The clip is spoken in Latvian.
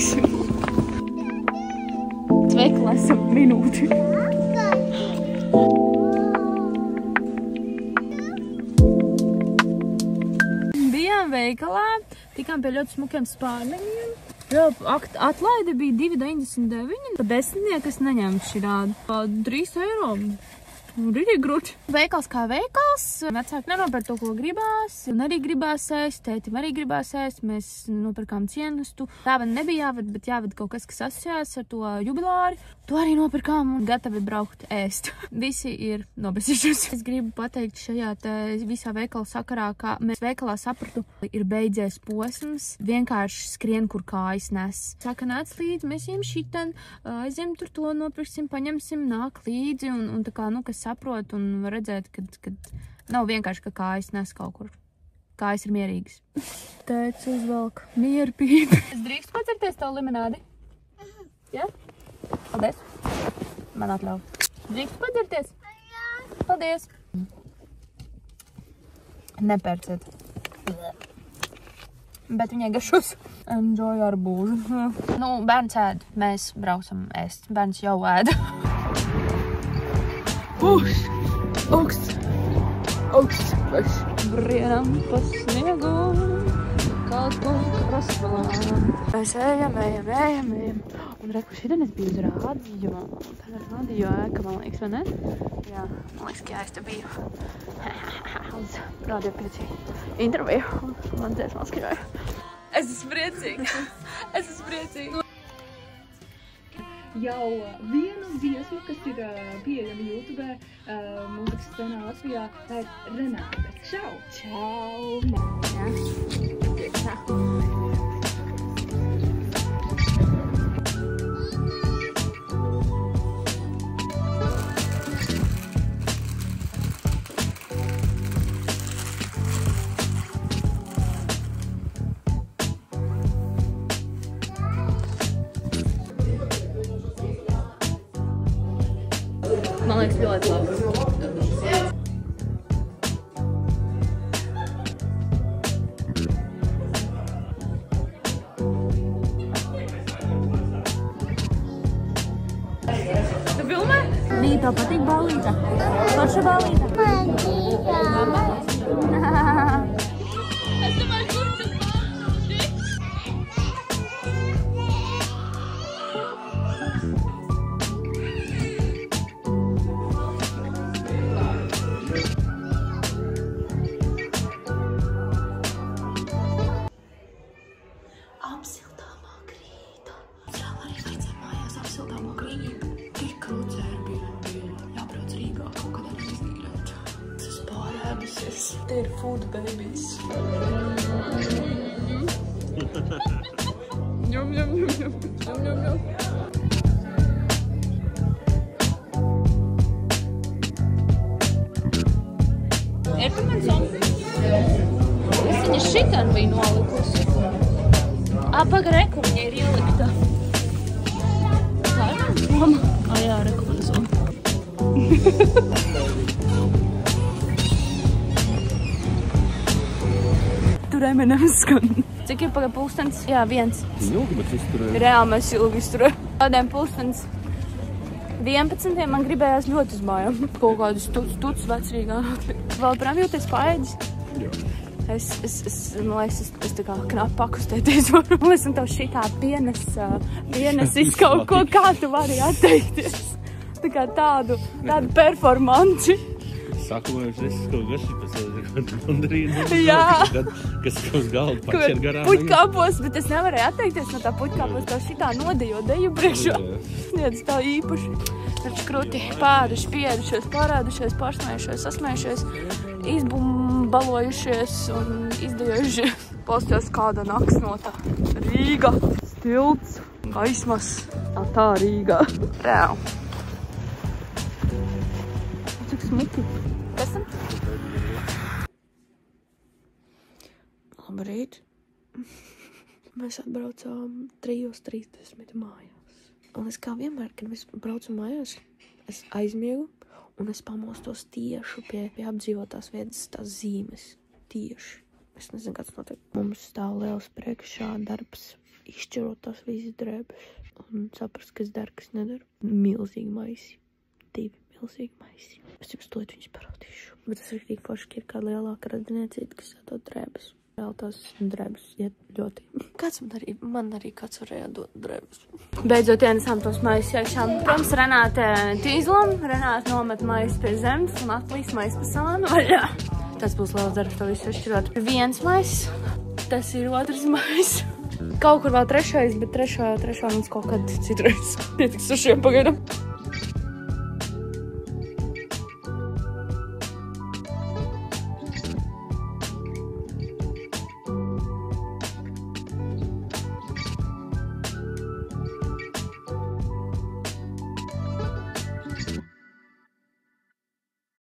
paliksim. Veikalā esam minūti. Bijām veikalā, tikām pie ļoti smukiem spārneņiem. Atlaide bija 2,99, pa 10, kas neņemtu šī rāda. 3 eiro. Rītīgi grūti. Veikals kā veikals. Vecāki nenopērk to, ko gribās. Un arī gribās ēst, tētim arī gribās ēst. Mēs nopirkām cienustu. Dāvana nebija jāved, bet jāved kaut kas, kas asociējās ar to jubilāri. To arī nopirkām un gatavi braukt ēst. Visi ir nobezījušies. Es gribu pateikt šajā te visā veikala sakarā, kā mēs veikalā sapratu, ir beidzies posms. Vienkārši skrien, kur kājas nes. Saka, nāc līdzi, mēs ejam šiten, aiziem tur to, nopirksim, paņemsim, nāk līdzi un tā kā, kas saprot un var redzēt, kad nav vienkārši, ka kājas nes kaut kur. Kājas ir mierīgas. Tēts uzvelk mieru pīpi. Es drīkstu pacerties tavu limonādi? Jā? Paldies. Man atļauj. Drīkstu pacerties? Jā. Paldies. Nepērciet. Bet viņai garšos. Enjoy arbūzu. Nu, bērns ēd. Mēs braucam ēst. Bērns jau ēd. Augsts, brienam pa sniegu, kaut kur krasvalām. Mēs ejam. Un reku, šodien es biju uz rādio. Tā ir rādio ēka, man liekas, vai ne? Jā, man liekas, ka jā, es te biju. Uz rādio 5 interviju. Man dziesmā skrivēju. Es esmu priecīga. Jau vienu dziesmu, kas ir pieejama YouTube, mūzikas scenā Latvijā, tā ir Renāte. Čau! Čau! Čau! Man liekas, bija ļoti labi. Tu filmē? Nī, tev patīk ballīte? Forša ballīte? Patīk. Es domāju, kur tu ballīti? They're food babies. Yum, yum, yum, yum. Yum, yum, yum. Ir tu man zombi? Es viņa šitan biju nolikusi. Paga, reku, viņa ir ielikta. Tā ir mama? Jā, reku man zombi. Tur M&M's skan. Cik ir pagad pulkstens? Jā, 1. Ilgi mēs izturējām. Reāli mēs ilgi izturējām. Tādiem pulkstens 11. man gribējās ļoti uz mājām. Kaut kādus tuts vecrīgā. Vēl prām jūties paēdis? Jā. Man liekas, es tā kā knapi pakustēties varu. Man liekas, un tev šitā pienes izkaut ko, kā tu vari atteikties. Tā kā tādu performanci. Sākumā es kaut gaši pēc mandarīnu. Jā. Kas uz galdu paķer garām. Puķkāpos, bet es nevarēju atteikties no tā puķkāpos. Tev šitā nodejo deju priekšā. Jā, tas tā īpaši. Taču kruti pāduši, pierušies, parādušies, pārsmējušies, sasmējušies, izbumbalojušies un izdejojuši. Postījos kāda naksnota. Rīga, stilts, gaismas. Tā Rīga. Reāli. Cik smuki. Kas tam? Labrīt. Mēs atbraucām 3:30 mājās. Un es kā vienmēr, kad mēs braucam mājās, es aizmiegu un es pamostos tieši pie apdzīvotās vietas tās zīmes. Tieši. Es nezinu, kāds notiek. Mums stāv liels priekšā darbs izšķirot tās visas drēbes un saprast, kas dara, kas nedara. Milzīgi maisi. 2 milzīgi maisi. Es jums to viņus parādīšu. Bet tas ir tik forši, ka ir kāda lielāka radiniecība, kas jādod drēbes. Vēl tās drēbes iet ļoti. Man arī kāds varēja dot drēbes. Beidzot ienesām tos maisus iekšām. Protams, Renāte tīzlam. Renāte nomet maisus pie zemes un atlīs maisus pa sānu vaļā. Tas būs liels darbs, to visu izšķirot. 1 maiss. Tas ir 2 maiss. Kaut kur vēl 3, bet 3 mums kaut kad citreiz pietiks ar šiem pagaidām.